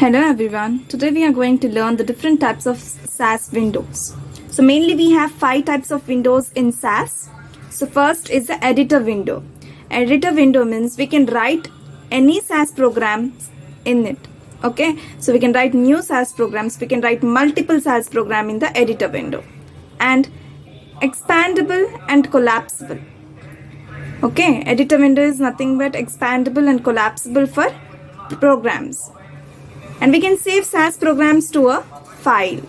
Hello everyone. Today we are going to learn the different types of SAS windows. So mainly we have 5 types of windows in SAS. So first is the editor window. Editor window means we can write any SAS programs in it. Okay. So we can write new SAS programs. We can write multiple SAS program in the editor window. And expandable and collapsible. Okay. Editor window is nothing but expandable and collapsible for programs. And we can save SAS programs to a file.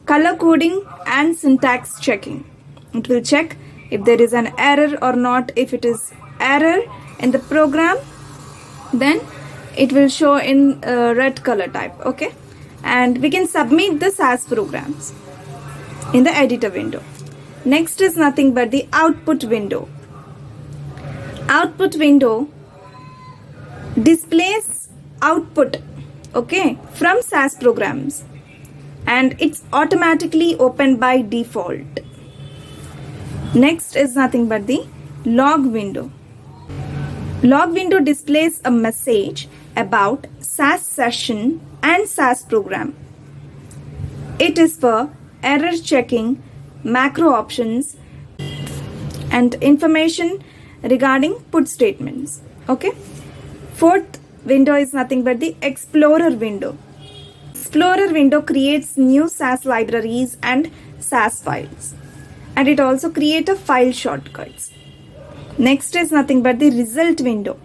Color coding and syntax checking. It will check if there is an error or not. If it is error in the program, then it will show in red color type. Okay. And we can submit the SAS programs in the editor window. Next is nothing but the output window. Output window displays output, okay, from SAS programs, and it's automatically opened by default. Next is nothing but the log window. Log window displays a message about SAS session and SAS program. It is for error checking, macro options, and information regarding put statements. Okay. Fourth window is nothing but the Explorer window. Explorer window creates new SAS libraries and SAS files, and it also creates a file shortcuts. Next is nothing but the result window.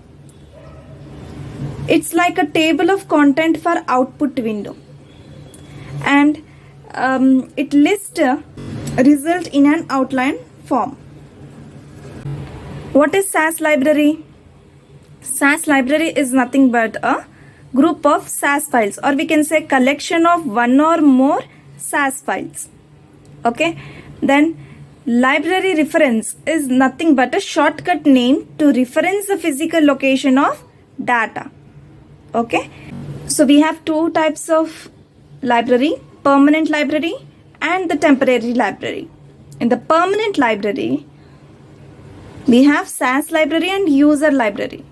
It's like a table of content for output window, and it lists a result in an outline form. What is SAS library? SAS library is nothing but a group of SAS files, or we can say collection of one or more SAS files. Okay. Then library reference is nothing but a shortcut name to reference the physical location of data. Okay. So we have 2 types of library, permanent library and the temporary library. In the permanent library, we have SAS library and user library.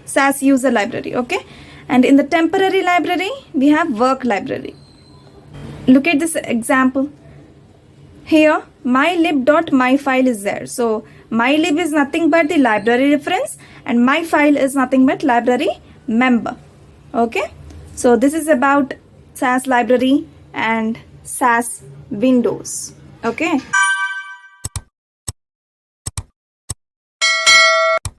SAS user library, okay. And in the temporary library, we have work library. Look at this example. Here, mylib.my file is there. So, mylib is nothing but the library reference, and my file is nothing but library member. Okay. So, this is about SAS library and SAS windows. Okay.